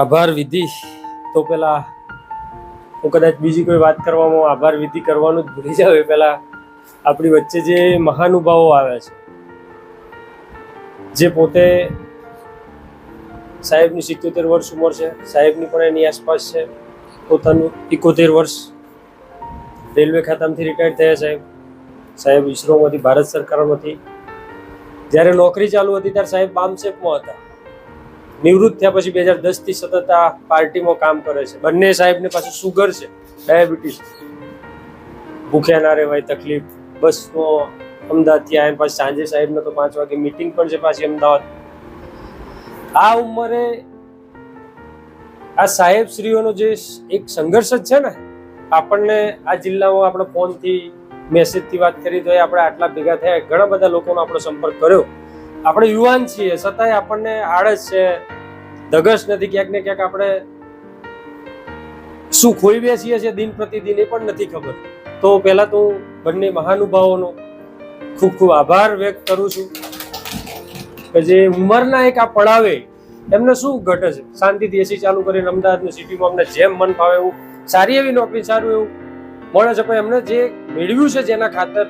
આભાર વિધિ તો પેલા હું કદાચ બીજી કોઈ વાત કરવામાં આભાર વિધિ કરવાનું જ ભૂલી જાવ. એ પેલા આપણી વચ્ચે જે મહાનુભાવો આવે છે, જે પોતે સાહેબની 77 વર્ષ ઉંમર છે, સાહેબની પણ એની આસપાસ છે, પોતાનું 71 વર્ષ રેલવે ખાતામાંથી રિટાયર્ડ થયા સાહેબ ઈસરોમાંથી, ભારત સરકારમાંથી. જ્યારે નોકરી ચાલુ હતી ત્યારે સાહેબ બામસેપમાં હતા. નિવૃત્ત થયા પછી 2010 થી સતત આ પાર્ટીમાં કામ કરે છે. બંને સાહેબને પાછું સુગર છે, ડાયાબિટીસ, ભૂખ્યા ના રહેવાય તકલીફ. બસમાં અમદાવાદથી આવ્યા પાછી સાંજે સાહેબને તો 5 વાગે મીટિંગ પણ છે પાછી અમદાવાદ. આ ઉંમરે આ સાહેબ શ્રીઓનો જે એક સંઘર્ષ જ છે ને, આપણને આ જિલ્લામાં આપણે ફોનથી મેસેજથી વાત કરી તો આપણે આટલા ભેગા થયા, ઘણા બધા લોકોનો આપણો સંપર્ક કર્યો. આપણે યુવાન છીએ છતાંય આપણને આળસ છે, ધગશ નથી, ક્યાંક ને ક્યાંક આપણે શું ખોઈ બેસીએ છીએ દિન પ્રતિદિન એ પણ નથી ખબર. તો પહેલા તો હું બંને મહાનુભાવોનો ખૂબ ખૂબ આભાર વ્યક્ત કરું છું કે જે ઉંમરના એક આ પડાવે એમને શું ઘટે છે, શાંતિથી એસી ચાલુ કરીને અમદાવાદની સિટીમાં અમને જેમ મન ફાવે એવું સારી એવી નોકરી, સારું એવું મળે છે, પણ એમને જે મેળવ્યું છે જેના ખાતર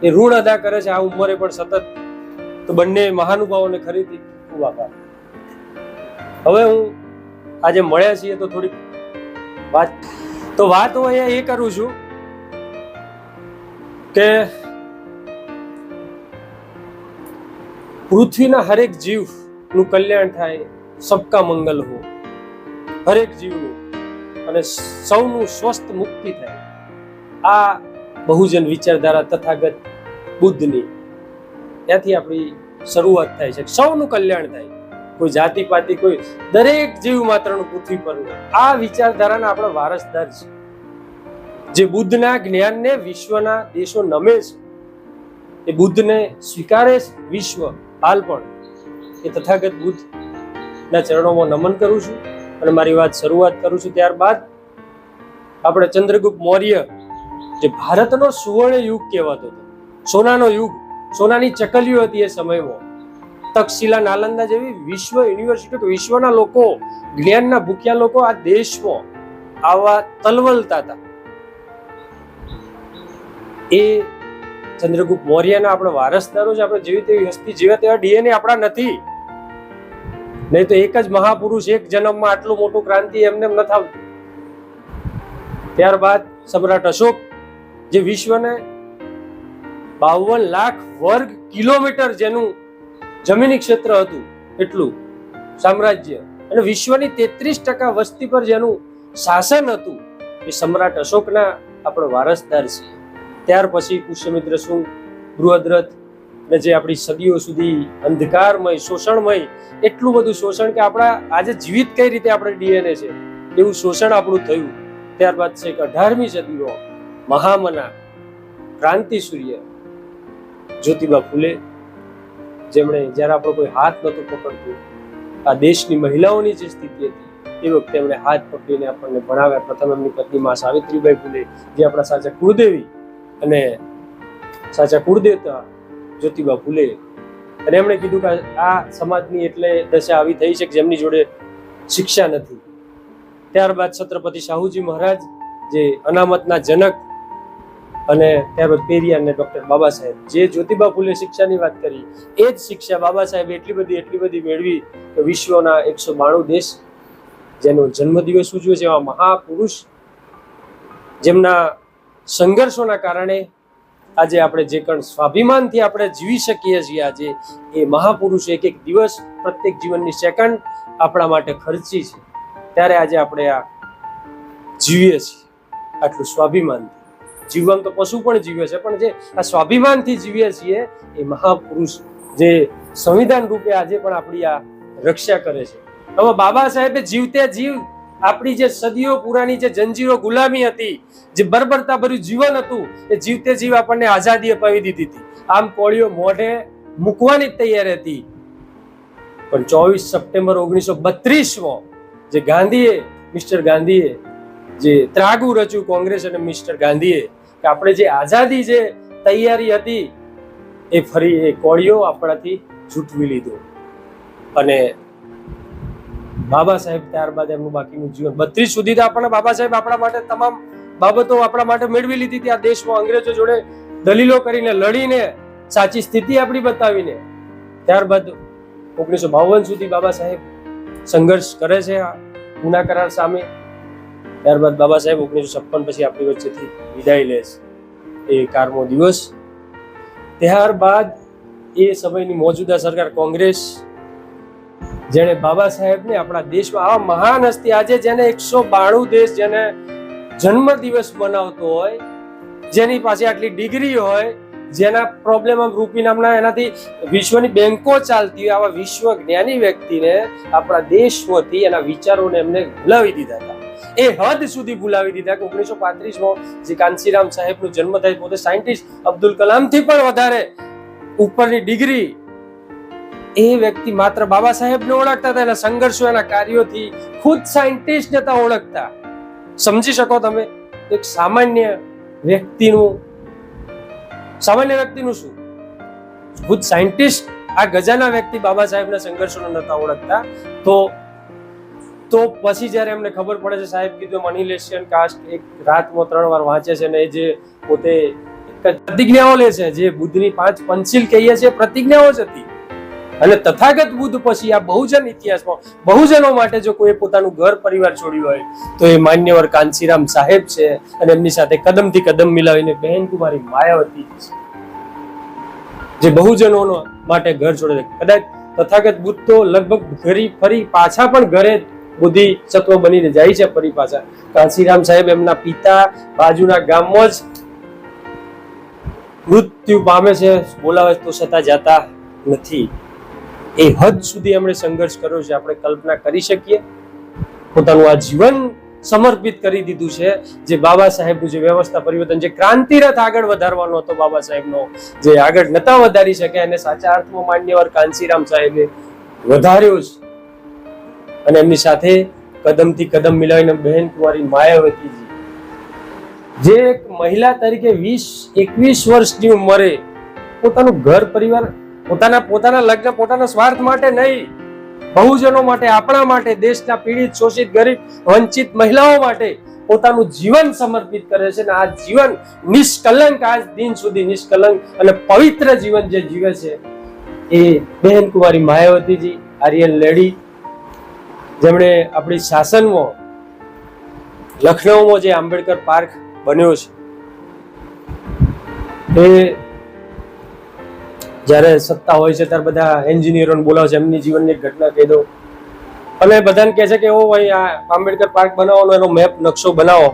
એ ઋણ અદા કરે છે આ ઉંમરે પણ સતત. તો બંને મહાનુભાવોને ખરીદી ખૂબ આભાર. હવે હું આજે મળ્યા છીએ તો થોડીક વાત હું અહીંયા એ કરું છું કે પૃથ્વીના હરેક જીવનું કલ્યાણ થાય, સબકા મંગલ હો, હરેક જીવનું, અને સૌનું સ્વસ્થ મુક્તિ થાય. આ બહુજન વિચારધારા તથાગત બુદ્ધની, ત્યાંથી આપણી શરૂઆત થાય છે. સૌનું કલ્યાણ થાય, કોઈ જાતિ પાતિ, કોઈ દરેક જીવ માત્રનું પૃથ્વી પરનું. આ વિચારધારાના આપણા વારસદાર છે, જે બુદ્ધના જ્ઞાનને વિશ્વના દેશો નમે છે, એ બુદ્ધને સ્વીકારે છે વિશ્વ. હાલ પણ એ તથાગત બુદ્ધના ચરણોમાં નમન કરું છું અને મારી વાત શરૂઆત કરું છું. ત્યારબાદ આપણે ચંદ્રગુપ્ત મૌર્ય, જે ભારતનો સુવર્ણ યુગ કહેવાતો હતો, સોનાનો યુગ, સોનાની ચકલીઓ હતી એ સમયમાં. તક્ષશિલા, નાલંદા જેવી વિશ્વ યુનિવર્સિટી, વિશ્વના લોકો, જ્ઞાનના ભૂખ્યા લોકો આ દેશમાં આવા તલવલતા હતા. એ ચંદ્રગુપ્ત મૌર્યના આપણે વારસદારો છે. આપણે જેવી તેવી હસ્તી, જેવા તેવા ડીએનએ આપણા નથી. નહીં તો એક જ મહાપુરુષ એક જન્મમાં આટલું મોટું ક્રાંતિ એમને ન આવતું. ત્યારબાદ સમ્રાટ અશોક, જે વિશ્વને 52 લાખ વર્ગ કિલોમીટર જેનું જમીની ક્ષેત્ર હતું એટલું સામ્રાજ્ય, અને વિશ્વની 33% વસ્તી પર જેનું શાસન હતું, એ સમ્રાટ અશોકના આપણે વારસદાર છીએ. ત્યાર પછી પુષ્યમિત્ર શુંગ, બૃહદ્રથ, ને જે આપણી સદીઓ સુધી અંધકારમય, શોષણમય, એટલું બધું શોષણ કે આપણા આજે જીવિત કઈ રીતે આપણે ડીએનએ છે એવું શોષણ આપણું થયું. ત્યારબાદ છે 18મી સદીઓ મહામના ક્રાંતિ સૂર્ય જ્યોતિબા ફૂલે, જેમણે જ્યારે આપણો કોઈ હાથ નહોતું પકડતું, આ દેશની મહિલાઓની જે સ્થિતિ હતી એ વખતે એમણે હાથ પકડીને આપણને ભણાવ્યા. પ્રથમ એમની પત્ની માં સાવિત્રીબાઈ ફૂલે, જે આપણા સાચા કુળદેવી અને સાચા કુળદેવતા જ્યોતિબા ફૂલે. અને એમણે કીધું કે આ સમાજની એટલે દશા આવી થઈ છે કે જેમની જોડે શિક્ષા નથી. ત્યારબાદ છત્રપતિ શાહુજી મહારાજ, જે અનામતના જનક, અને ત્યારબાદ પેરિયાર ને ડોક્ટર બાબા સાહેબ, જે જ્યોતિબા ફૂલે શિક્ષાની વાત કરી, એ જ શિક્ષા બાબા સાહેબ એટલી બધી મેળવી કે વિશ્વના 192 દેશ જેનો જન્મદિવસ ઉજવે છે, એવા મહાપુરુષ જેમના સંઘર્ષોના કારણે આજે આપણે જે કણ સ્વાભિમાનથી આપણે જીવી શકીએ છીએ, આજે એ મહાપુરુષ એક એક દિવસ, પ્રત્યેક જીવનની સેકન્ડ આપણા માટે ખર્ચી છે. ત્યારે આજે આપણે આ જીવીએ છીએ આટલું સ્વાભિમાનથી. જીવન તો પશુ પણ જીવે છે, પણ જે આ સ્વાભિમાનથી જીવીએ છીએ એ મહાપુરુષ, જે સંવિધાન રૂપે આજે પણ આપણી આ રક્ષા કરે છે. હવે બાબા સાહેબે જીવતે જીવ આપણી જે સદીઓ પુરાણી જે જંજીરો, ગુલામી હતી, જે બર્બરતા ભર્યું જીવન હતું, એ જીવતે જીવ આપણને આઝાદી અપાવી દીધી હતી. આમ કોળીઓ મોઢે મૂકવાની તૈયાર હતી. પણ 24 સપ્ટેમ્બર 1932માં જે ગાંધીએ, મિસ્ટર ગાંધીએ જે ત્રાગુ રચ્યું, કોંગ્રેસ અને મિસ્ટર ગાંધીએ, કે આપણે જે આઝાદી, જે તૈયારી હતી, એ ફરી એ કોળીઓ આપણાથી છૂટવી લીધો. અને બાબા સાહેબ ત્યારબાદ એમનું બાકીનું જીવન 32 સુધી તો આપણને બાબા સાહેબ આપણા માટે તમામ બાબતો આપણા માટે મેળવી લીધી હતી. આ દેશમાં અંગ્રેજો જોડે દલીલો કરીને લડીને સાચી સ્થિતિ આપણી બતાવીને ત્યારબાદ 1952 સુધી બાબા સાહેબ સંઘર્ષ કરે છે આ ગુના કરાર સામે. ત્યારબાદ બાબા સાહેબ 1956 પછી આપણી વચ્ચેથી વિદાય લે છે. એ 11મો દિવસ. ત્યારબાદ એ સમયની મોજૂદા સરકાર કોંગ્રેસ, જેને બાબા સાહેબને આપણા દેશમાં આવા મહાન હસ્તી, આજે જેને 192 દેશ જેને જન્મ દિવસ બનાવતો હોય, જેની પાસે આટલી ડિગ્રી હોય, જેના પ્રોબ્લેમ રૂપી નામના એનાથી વિશ્વની બેંકો ચાલતી હોય, આવા વિશ્વ જ્ઞાની વ્યક્તિને આપણા દેશ વતી એના વિચારોને એમને ભૂલાવી દીધા હતા. એ હદ સુધી ભૂલાવી દીધા કે 1935માં જે કાંચીરામ સાહેબનો જન્મ થાય, પોતે સાયન્ટિસ્ટ, અબ્દુલ કલામથી પણ વધારે ઉપરની ડિગ્રી, એ વ્યક્તિ માત્ર બાબા સાહેબને ઓળખતા હતા, એના સંઘર્ષો, એના કાર્યોથી. ખુદ સાયન્ટિસ્ટ નતા ઓળખતા. સમજી શકો તમે એક સામાન્ય વ્યક્તિનું શું, ખુદ સાયન્ટિસ્ટ આ ગજાના વ્યક્તિ બાબા સાહેબના સંઘર્ષોને નતા ઓળખતા. તો પછી જયારે એમને ખબર પડે છે, સાહેબ કીધું મનીલેશિયન કાસ્ટ એક રાતમાં 3 વાર વાંચે છે ને એ જે પોતે પ્રતિજ્ઞાઓ લે છે, જે બુદ્ધની 5 પંચશીલ કહીએ છીએ, પ્રતિજ્ઞાઓ જ હતી. અને તથાગત બુદ્ધ પછી આ બહુજન ઇતિહાસમાં બહુજનો માટે જો કોઈ પોતાનું ઘર પરિવાર છોડ્યું હોય તો એ માન્યવર કાંચીરામ સાહેબ છે. અને એમની સાથે કદમથી કદમ મિલાવીને બહેન કુમારી માયાવતી છે, જે બહુજનો માટે ઘર છોડે છે. કદાચ તથાગત બુદ્ધ તો લગભગ ફરી પાછા પણ ઘરે બુદ્ધિ સત્વ બનીને જાય છે ફરી પાછા. કાંચીરામ સાહેબ એમના પિતા બાજુના ગામમાં જ મૃત્યુ પામે છે, બોલાવે તો છતાં જાતા નથી. એ હદ સુધી એમણે સંઘર્ષ કર્યો છે, આપણે કલ્પના કરી શકીએ. પોતાનું આ જીવન સમર્પિત કરી દીધું છે. જે બાબા સાહેબનું જે વ્યવસ્થા પરિવર્તન, જે ક્રાંતિરથ આગળ વધારવાનો હતો બાબા સાહેબનો, જે આગળ નતા વધારી શકે, એને સાચા અર્થમાં માન્યવર કાંચીરામ સાહેબે વધાર્યો છે. અને એમની સાથે કદમથી કદમ મિલાવીને બહેન કુમારી માયાવતીજી, જે એક મહિલા તરીકે 20-21 વર્ષની ઉંમરે પોતાનું ઘર પરિવાર, પોતાના લગ્ન પોતાના સ્વાર્થ માટે નહીં, બહુજનો માટે, આપણા માટે, દેશના પીડિત, શોષિત, ગરીબ, વંચિત મહિલાઓ માટે પોતાનું જીવન સમર્પિત કરે છે. અને આ જીવન નિષ્કલંક, આજ દિન સુધી નિષ્કલંક અને પવિત્ર જીવન જે જીવે છે એ બહેન કુમારી માયાવતીજી, આર્યન લેડી, જેમણે આપણી શાસનમાં લખનૌમાં જે આંબેડકર પાર્ક બન્યો છે, એ જ્યારે સત્તા હોય છે ત્યારે બધા એન્જિનિયરોને બોલાવે છે, એમની જીવનની ઘટના કહી દો. અને બધાને કહે છે કે એવો ભાઈ આ આંબેડકર પાર્ક બનાવવાનો એનો મેપ, નકશો બનાવો.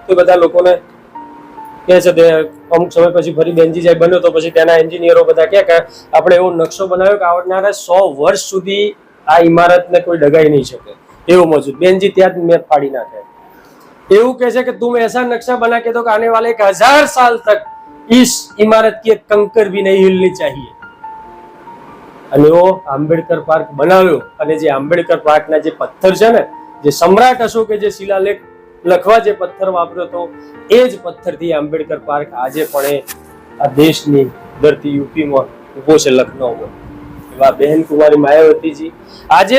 તો બધા લોકોને કહે છે. તે અમુક સમય પછી ફરી બેનજીભાઈ બન્યો તો પછી તેના એન્જિનિયરો બધા કહે કે આપણે એવો નકશો બનાવ્યો કે આવનારા 100 વર્ષ સુધી આ ઇમારતને કોઈ ડગાઈ નહીં શકે એવો મજબૂત. બેનજી ત્યાં જ મેપ ફાડી નાખે. એવું કહે છે કે તુમ ऐसा नक्शा बना के दो कि आने वाले 1000 साल तक इस इमारत की एक कंकर भी नहीं हिलनी चाहिए. અને એવો આંબેડકર પાર્ક બનાવ્યો. અને જે આંબેડકર પાર્કના જે પથ્થર છે ને, જે સમ્રાટ અશોકે જે શિલાલેખ લખવા જે પથ્થર વાપર્યો હતો, એ જ પથ્થરથી આંબેડકર પાર્ક આજે પણ આ દેશની ધરતી યુપીમાં ઉભો છે, લખનૌમાં. એવા બહેન કુમારી માયાવતીજી, આજે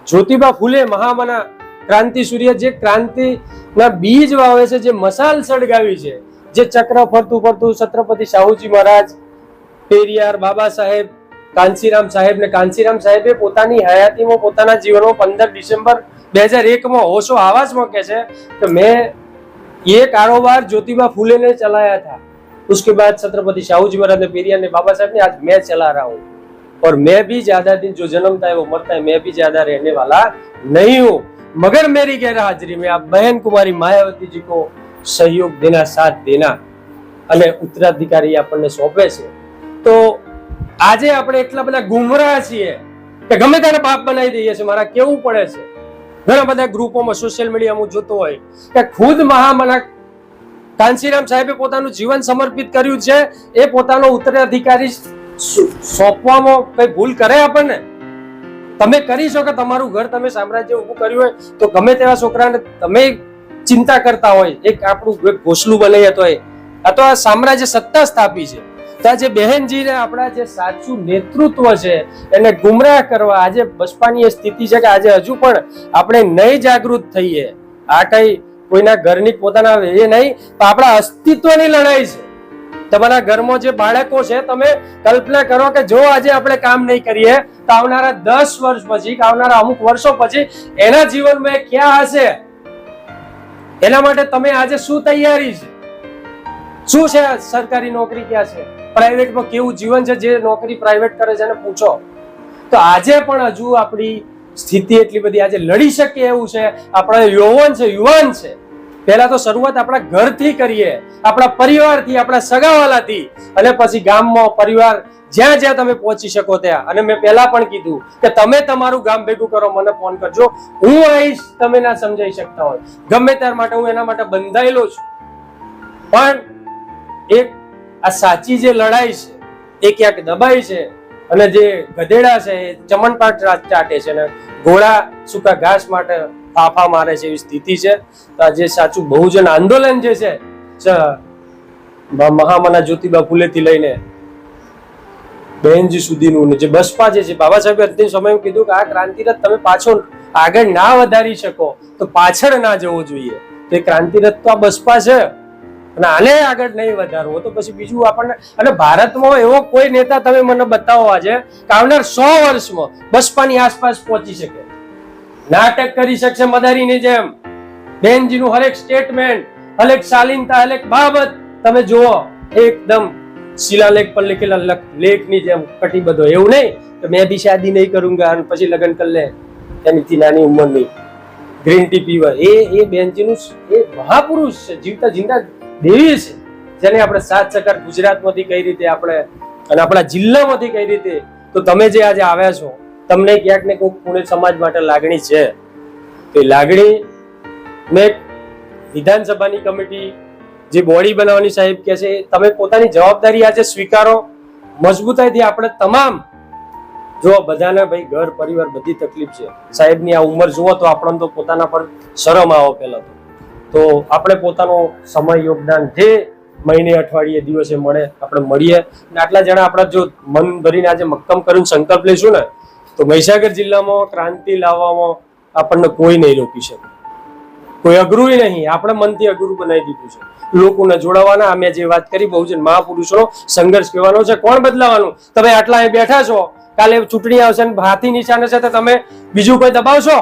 જ્યોતિબા ફૂલે મહામના ક્રાંતિ સૂર્ય, જે ક્રાંતિના બીજ વાવે છે, જે મશાલ સળગાવી છે, જે ચક્ર ફરતું છત્રપતિ શાહુજી મહારાજ, પેરિયાર, બાબા સાહેબ, કાંચીરામ સાહેબ ને કાંચીરામ સાહેબે પોતાની હયાતીમાં, પોતાના જીવનમાં 15 ડિસેમ્બર 2001 હોશો આવાસમાં કહે છે કે મેં ये कारोबार ज्योतिबा फूले ने चलाया था, उसके बाद छत्रपति शाहूजी महाराज ने, पेरियार ने, बाबा साहब ने, आज मैं चला रहा हूँ. और मैं भी ज्यादा दिन, जो जन्मता है वो मरता है, मैं भी ज्यादा रहने वाला नहीं हूँ, मगर मेरी गैर हाजिरी में आप बहन कुमारी मायावती जी को सहयोग देना, साथ देना અને ઉત્તરાધિકારી આપણને સોંપે છે. તો આજે આપણે એટલા બધા ગુમરાહ છીએ કે ગમે ત્યારે બાપ બનાવી દઈએ છીએ. મારા કેવું પડે છે, ઘણા બધા ગ્રુપોમાં, સોશિયલ મીડિયામાં જોતો હોય કે ખુદ મહામના કાંચીરામ સાહેબે પોતાનું જીવન સમર્પિત કર્યું છે, એ પોતાનો ઉત્તરાધિકારી સોંપવામાં કઈ ભૂલ કરે આપણને? તમે કરી શકો, તમારું ઘર, તમે સામ્રાજ્ય ઉભું કર્યું હોય તો ગમે તેવા છોકરાને તમે ચિંતા કરતા હોય, એક આપણું ઘોસલું બનાવીએ તો આ તો આ સામ્રાજ્ય સત્તા સ્થાપી છે, તો આજે બહેનજીને આપણા જે સાચું નેતૃત્વ છે એને ગુમરાહ કરવા આજે બસપાની એ સ્થિતિ છે કે આજે હજુ પણ આપણે નહીં જાગૃત થઈએ. આ કઈ કોઈના ઘરની પોતાના એ નહીં, પણ આપણા અસ્તિત્વની લડાઈ છે. તમારા ઘરમાં જે બાળકો છે, તમે કલ્પના કરો કે જો આજે આપણે કામ નહીં કરીએ તો આવનારા 10 વર્ષ પછી, આવનારા અમુક વર્ષો પછી એના જીવનમાં ક્યાં હશે? એના માટે તમે આજે શું તૈયારી છે? શું છે સરકારી નોકરી ક્યાં છે? પ્રાઇવેટમાં કેવું જીવન છે? જે નોકરી પ્રાઇવેટ કરે છે એને પૂછો. તો આજે પણ હજુ આપણી સ્થિતિ એટલી બધી આજે લડી શકીએ એવું છે. આપણા યુવાન છે. પહેલા તો શરૂઆત આપણા ઘરથી કરીએ, આપણા પરિવારથી, આપણા સગાવાલાથી, અને પછી ગામમાં પરિવાર જ્યાં જ્યાં તમે પહોંચી શકો ત્યાં. અને મેં પહેલા પણ કીધું કે તમે તમારું ગામ ભેગું કરો, મને ફોન કરજો, હું આવીશ. તમે ના સમજાઈ શકતા હોય ગમે ત્યાર માટે હું એના માટે બંધાયેલો છું. પણ એક આ સાચી જે લડાઈ છે એ ક્યાંક દબાઈ છે, અને જે ગધેડા છે એ ચમનપાટ ચાટે છે ને ઘોડા સૂકા ઘાસ માટે ફાફા મારે છે, એવી સ્થિતિ છે. તો આ જે સાચું બહુજન આંદોલન જે છે, મહામના જ્યોતિબા ફૂલેથી લઈને બહેનજી સુધીનું, જે બસપા જે છે, બાબા સાહેબે અંતિમ સમયમાં કીધું કે આ ક્રાંતિરથ તમે પાછો આગળ ના વધારી શકો તો પાછળ ના જવું જોઈએ. તે ક્રાંતિરથ તો આ બસપા છે, અને આને આગળ નહીં વધારવો તો પછી બીજું આપણને. અને ભારતમાં એવો કોઈ નેતા તમે મને બતાવો આજે કે આવનાર 100 વર્ષમાં બસપાની આસપાસ પહોંચી શકે, નાટક કરી શકશે મદારીની જેમ. બેનજીનું હરેક સ્ટેટમેન્ટ, હરેક શાલીનતા, હરેક બાબત તમે જુઓ એકદમ શિલાલેખ પર લખેલા લેખની જેમ કટિબદ્ધ હોય. એવું નહીં કે મેં બી શાદી નહીં કरूंगा અને પછી લગ્ન કરી લે એનીથી નાની ઉંમરની ગ્રીન ટી પીવા. એ બેનજીનું એ મહાપુરુષ છે, જીવતા જિંદા દેવી છે, જેને આપણે સાત સકાર ગુજરાતમાંથી કઈ રીતે આપણે અને આપણા જિલ્લામાંથી કઈ રીતે. તો તમે જે આજે આવ્યા છો, તમને ક્યાંક ને કોઈક પુણે સમાજ માટે લાગણી છે. તો એ લાગણી મેં વિધાનસભાની કમિટી જે બોડી બનાવવાની સાહેબ કહે છે, તમે પોતાની જવાબદારી આજે સ્વીકારો મજબૂતાઈથી. આપણે તમામ જો બધાને ભાઈ ઘર પરિવાર બધી તકલીફ છે. સાહેબની આ ઉંમર જુઓ તો આપણને તો પોતાના પર શરમ આવો. પહેલા તો આપણે પોતાનો સમય યોગદાન જે મહિને અઠવાડિયે દિવસે મળે આપણે મળીએ. અને આટલા જણા આપણા જો મન ભરીને આજે મક્કમ કરીને સંકલ્પ લઈશું ને તો મહીસાગર જિલ્લામાં ક્રાંતિ લાવવામાં આપણને કોઈ નહીં રોકી શકે. કોઈ અઘરું નહીં, આપણે મનથી અઘરું બનાવી દીધું છે. લોકોને જોડાવાના, અમે જે વાત કરી બહુજન મહાપુરુષોનો સંઘર્ષ કહેવાનો છે. કોણ બદલાવાનું? તમે આટલા અહીં બેઠા છો, કાલે ચૂંટણી આવશે ને હાથી નિશાને છે તો તમે બીજું કોઈ દબાવશો?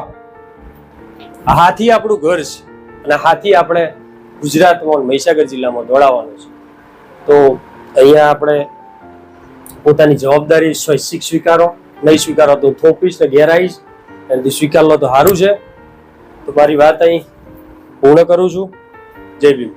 હાથી આપણું ઘર છે, અને હાથી આપણે ગુજરાતમાં મહીસાગર જિલ્લામાં દોડાવવાનો છે. તો અહીંયા આપણે પોતાની જવાબદારી સ્વૈચ્છિક સ્વીકારો, નહીં સ્વીકારો તો થોપીશ ને ઘેર આવીશ. એનાથી સ્વીકાર લો તો સારું છે. તો મારી વાત અહીં પૂર્ણ કરું છું. જય ભીમ.